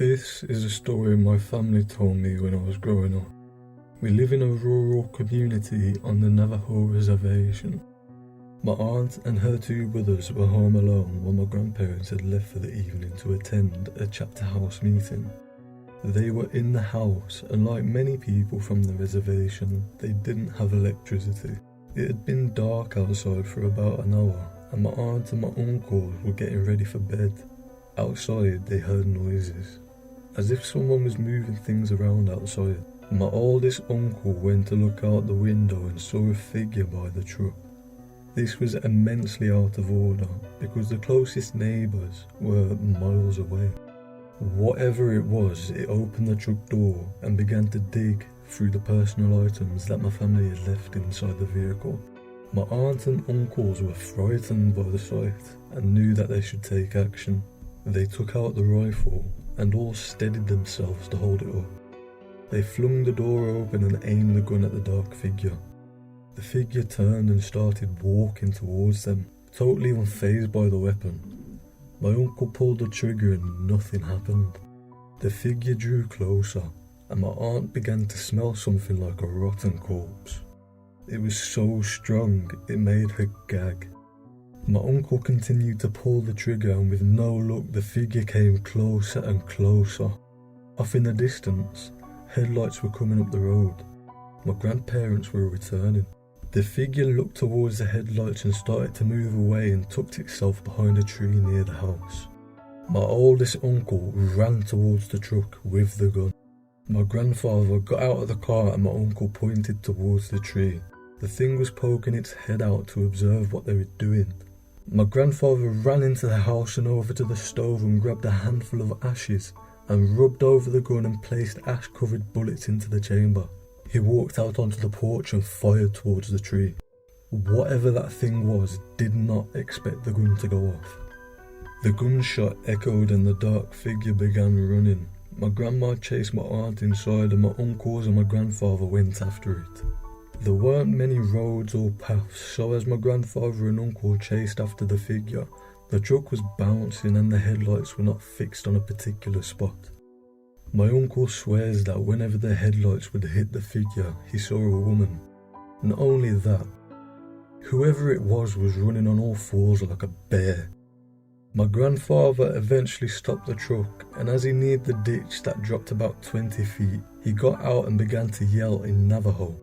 This is a story my family told me when I was growing up. We live in a rural community on the Navajo reservation. My aunt and her two brothers were home alone while my grandparents had left for the evening to attend a chapter house meeting. They were in the house, and like many people from the reservation, they didn't have electricity. It had been dark outside for about an hour, and my aunt and my uncles were getting ready for bed. Outside they heard noises, as if someone was moving things around outside. My oldest uncle went to look out the window and saw a figure by the truck. This was immensely out of order because the closest neighbours were miles away. Whatever it was, it opened the truck door and began to dig through the personal items that my family had left inside the vehicle. My aunt and uncles were frightened by the sight and knew that they should take action. They took out the rifle and all steadied themselves to hold it up. They flung the door open and aimed the gun at the dark figure. The figure turned and started walking towards them, totally unfazed by the weapon. My uncle pulled the trigger and nothing happened. The figure drew closer, and my aunt began to smell something like a rotten corpse. It was so strong it made her gag. My uncle continued to pull the trigger, and with no luck the figure came closer and closer. Off in the distance, headlights were coming up the road. My grandparents were returning. The figure looked towards the headlights and started to move away and tucked itself behind a tree near the house. My oldest uncle ran towards the truck with the gun. My grandfather got out of the car and my uncle pointed towards the tree. The thing was poking its head out to observe what they were doing. My grandfather ran into the house and over to the stove and grabbed a handful of ashes and rubbed over the gun and placed ash-covered bullets into the chamber. He walked out onto the porch and fired towards the tree. Whatever that thing was did not expect the gun to go off. The gunshot echoed and the dark figure began running. My grandma chased my aunt inside and my uncles and my grandfather went after it. There weren't many roads or paths, so as my grandfather and uncle chased after the figure, the truck was bouncing and the headlights were not fixed on a particular spot. My uncle swears that whenever the headlights would hit the figure, he saw a woman. Not only that, whoever it was running on all fours like a bear. My grandfather eventually stopped the truck, and as he neared the ditch that dropped about 20 feet, he got out and began to yell in Navajo.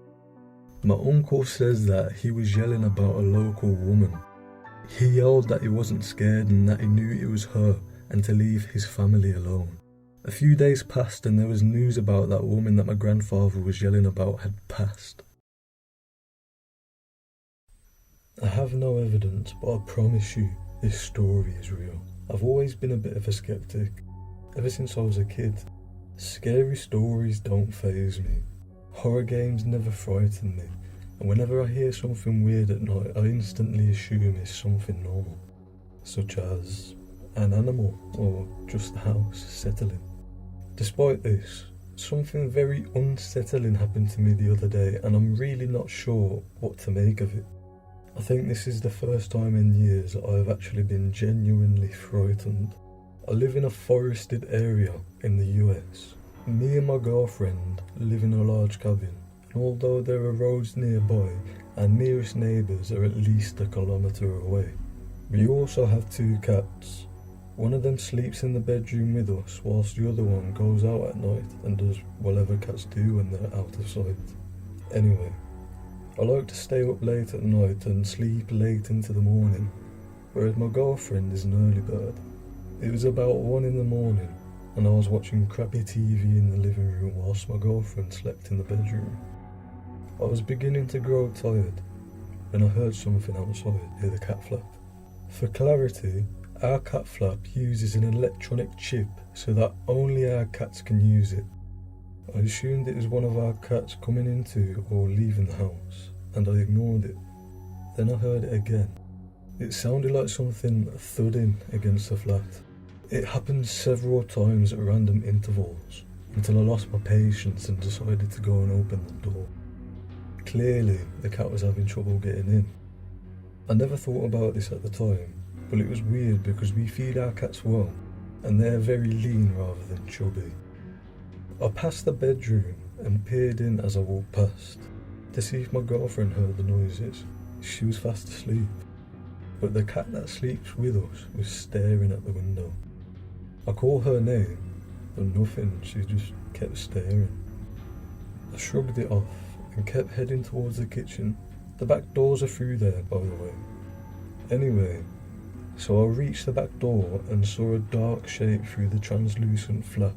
My uncle says that he was yelling about a local woman. He yelled that he wasn't scared and that he knew it was her and to leave his family alone. A few days passed and there was news about that woman that my grandfather was yelling about had passed. I have no evidence, but I promise you, this story is real. I've always been a bit of a skeptic, ever since I was a kid. Scary stories don't faze me. Horror games never frighten me, and whenever I hear something weird at night, I instantly assume it's something normal, such as an animal or just the house settling. Despite this, something very unsettling happened to me the other day, and I'm really not sure what to make of it. I think this is the first time in years that I have actually been genuinely frightened. I live in a forested area in the US. Me and my girlfriend live in a large cabin, and although there are roads nearby, our nearest neighbours are at least 1 kilometre away. We also have 2 cats. One of them sleeps in the bedroom with us, whilst the other one goes out at night and does whatever cats do when they're out of sight. Anyway, I like to stay up late at night and sleep late into the morning, whereas my girlfriend is an early bird. It was about 1 in the morning, and I was watching crappy TV in the living room whilst my girlfriend slept in the bedroom. I was beginning to grow tired when I heard something outside near the cat flap. For clarity, our cat flap uses an electronic chip so that only our cats can use it. I assumed it was one of our cats coming into or leaving the house, and I ignored it. Then I heard it again. It sounded like something thudding against the flat. It happened several times at random intervals, until I lost my patience and decided to go and open the door. Clearly, the cat was having trouble getting in. I never thought about this at the time, but it was weird because we feed our cats well, and they're very lean rather than chubby. I passed the bedroom and peered in as I walked past to see if my girlfriend heard the noises. She was fast asleep, but the cat that sleeps with us was staring at the window. I called her name, but nothing, she just kept staring. I shrugged it off and kept heading towards the kitchen. The back doors are through there, by the way. Anyway, so I reached the back door and saw a dark shape through the translucent flap.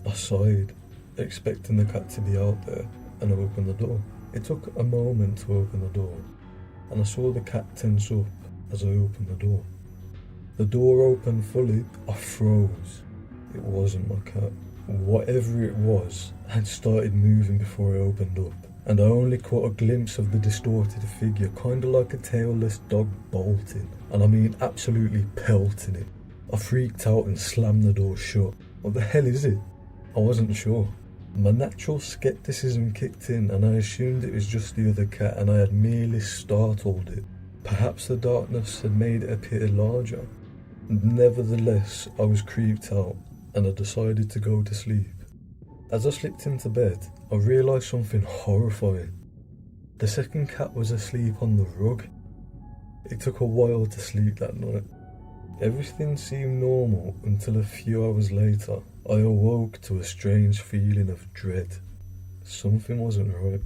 I sighed, expecting the cat to be out there, and I opened the door. It took a moment to open the door, and I saw the cat tense up as I opened the door. The door opened fully. I froze. It wasn't my cat. Whatever it was had started moving before I opened up, and I only caught a glimpse of the distorted figure, kinda like a tailless dog bolting, and I mean absolutely pelting it. I freaked out and slammed the door shut. What the hell is it? I wasn't sure. My natural skepticism kicked in, and I assumed it was just the other cat and I had merely startled it. Perhaps the darkness had made it appear larger. Nevertheless, I was creeped out, and I decided to go to sleep. As I slipped into bed, I realised something horrifying. The second cat was asleep on the rug. It took a while to sleep that night. Everything seemed normal until a few hours later, I awoke to a strange feeling of dread. Something wasn't right.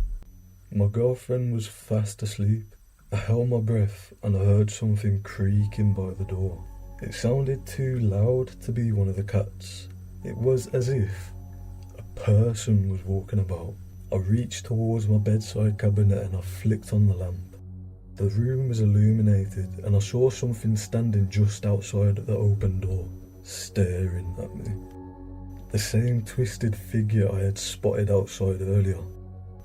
My girlfriend was fast asleep. I held my breath and I heard something creaking by the door. It sounded too loud to be one of the cats. It was as if a person was walking about. I reached towards my bedside cabinet and I flicked on the lamp. The room was illuminated and I saw something standing just outside the open door, staring at me. The same twisted figure I had spotted outside earlier.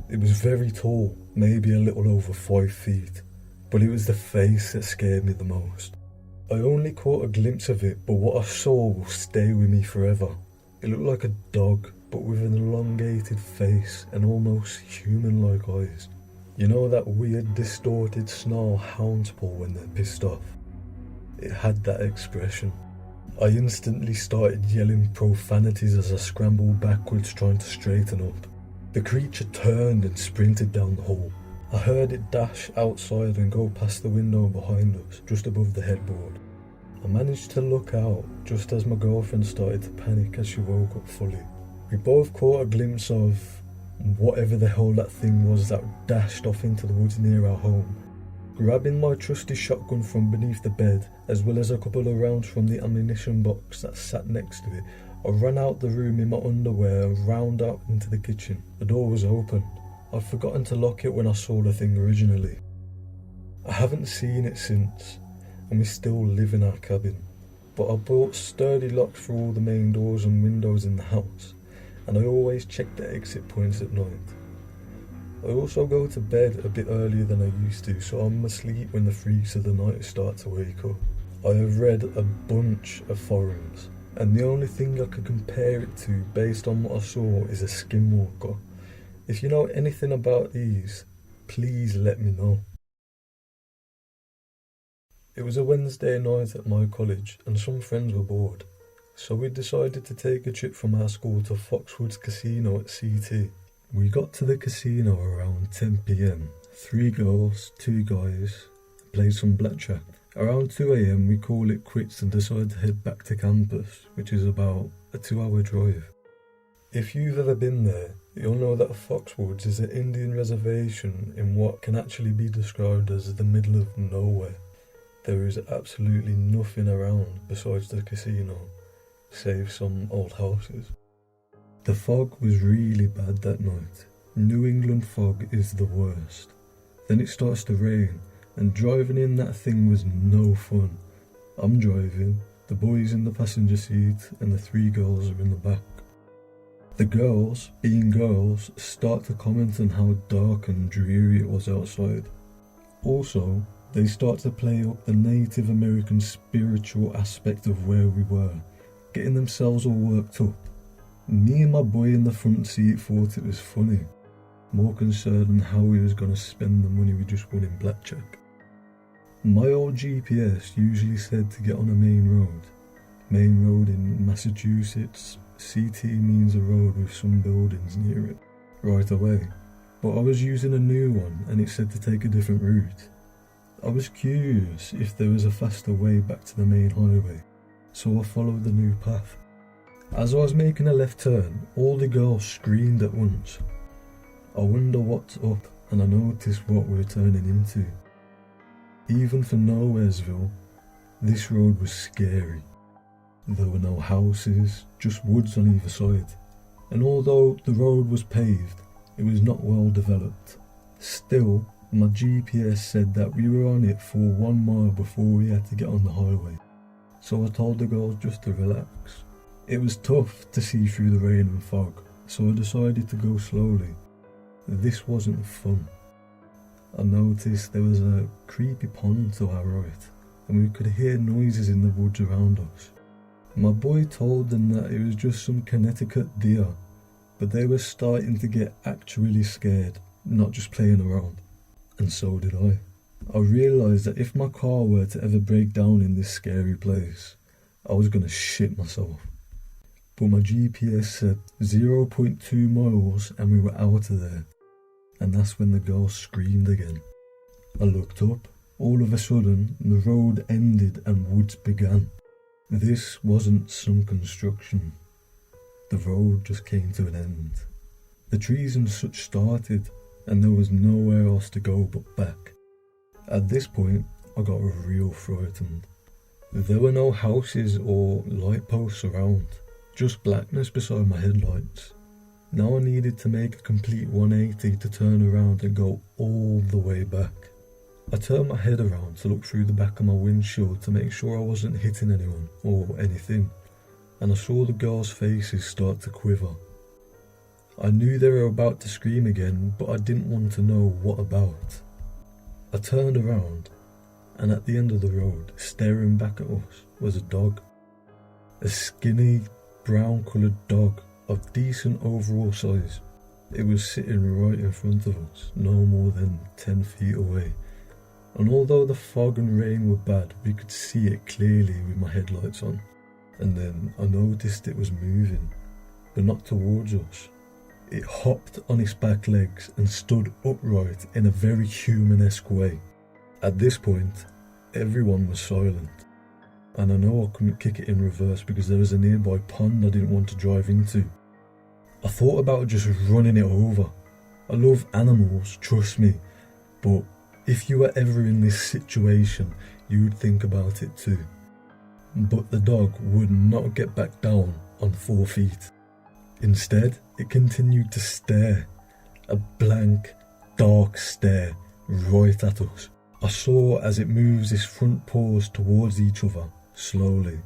It was very tall, maybe a little over 5 feet, but it was the face that scared me the most. I only caught a glimpse of it, but what I saw will stay with me forever. It looked like a dog, but with an elongated face and almost human-like eyes. You know that weird distorted snarl hounds pull when they're pissed off? It had that expression. I instantly started yelling profanities as I scrambled backwards trying to straighten up. The creature turned and sprinted down the hall. I heard it dash outside and go past the window behind us, just above the headboard. I managed to look out just as my girlfriend started to panic as she woke up fully. We both caught a glimpse of whatever the hell that thing was that dashed off into the woods near our home. Grabbing my trusty shotgun from beneath the bed, as well as a couple of rounds from the ammunition box that sat next to it, I ran out the room in my underwear and round out into the kitchen. The door was open. I'd forgotten to lock it when I saw the thing originally. I haven't seen it since, and we still live in our cabin. But I bought sturdy locks for all the main doors and windows in the house, and I always check the exit points at night. I also go to bed a bit earlier than I used to, so I'm asleep when the freaks of the night start to wake up. I have read a bunch of forums, and the only thing I could compare it to based on what I saw is a skinwalker. If you know anything about these, please let me know. It was a Wednesday night at my college and some friends were bored, so we decided to take a trip from our school to Foxwoods Casino at CT. We got to the casino around 10 PM. 3 girls, 2 guys, played some blackjack. Around 2 AM we call it quits and decide to head back to campus, which is about a 2-hour drive. If you've ever been there, you'll know that Foxwoods is an Indian reservation in what can actually be described as the middle of nowhere. There is absolutely nothing around besides the casino, save some old houses. The fog was really bad that night. New England fog is the worst. Then it starts to rain, and driving in that thing was no fun. I'm driving, the boys in the passenger seat, and the 3 girls are in the back. The girls, being girls, start to comment on how dark and dreary it was outside. Also, they start to play up the Native American spiritual aspect of where we were, getting themselves all worked up. Me and my boy in the front seat thought it was funny, more concerned on how we was going to spend the money we just won in blackjack. My old GPS usually said to get on a main road, main road in Massachusetts. CT means a road with some buildings near it right away. But I was using a new one and it said to take a different route. I was curious if there was a faster way back to the main highway, so I followed the new path. As I was making a left turn, all the girls screamed at once. I wonder what's up, and I noticed what we were turning into. Even for Nowheresville, this road was scary. There were no houses, just woods on either side, and although the road was paved, it was not well developed. Still, my GPS said that we were on it for 1 mile before we had to get on the highway, so I told the girls just to relax. It was tough to see through the rain and fog, so I decided to go slowly. This wasn't fun. I noticed there was a creepy pond to our right, and we could hear noises in the woods around us. My boy told them that it was just some Connecticut deer, but they were starting to get actually scared, not just playing around. And so did I. I realised that if my car were to ever break down in this scary place, I was going to shit myself. But my GPS said 0.2 miles and we were out of there. And that's when the girl screamed again. I looked up. All of a sudden, the road ended and woods began. This wasn't some construction. The road just came to an end. The trees and such started, and there was nowhere else to go but back. At this point, I got real frightened. There were no houses or light posts around, just blackness beside my headlights. Now I needed to make a complete 180 to turn around and go all the way back. I turned my head around to look through the back of my windshield to make sure I wasn't hitting anyone or anything, and I saw the girls' faces start to quiver. I knew they were about to scream again, but I didn't want to know what about. I turned around, and at the end of the road, staring back at us, was a dog. A skinny, brown-coloured dog of decent overall size. It was sitting right in front of us, no more than 10 feet away. And although the fog and rain were bad, we could see it clearly with my headlights on. And then I noticed it was moving, but not towards us. It hopped on its back legs and stood upright in a very human-esque way. At this point, everyone was silent. And I know I couldn't kick it in reverse because there was a nearby pond I didn't want to drive into. I thought about just running it over. I love animals, trust me, but if you were ever in this situation, you would think about it too. But the dog would not get back down on 4 feet. Instead, it continued to stare, a blank, dark stare right at us. I saw as it moves its front paws towards each other, slowly,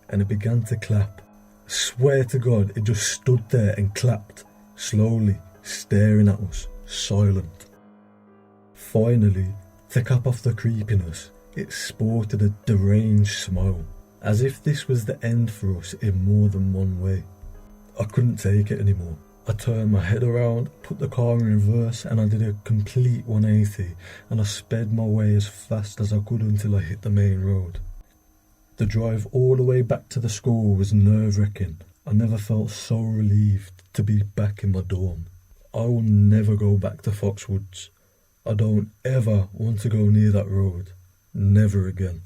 and it began to clap. I swear to God, it just stood there and clapped, slowly, staring at us, silent. Finally, to cap off the creepiness, it sported a deranged smile, as if this was the end for us in more than one way. I couldn't take it anymore. I turned my head around, put the car in reverse, and I did a complete 180, and I sped my way as fast as I could until I hit the main road. The drive all the way back to the school was nerve-wracking. I never felt so relieved to be back in my dorm. I will never go back to Foxwoods. I don't ever want to go near that road. Never again.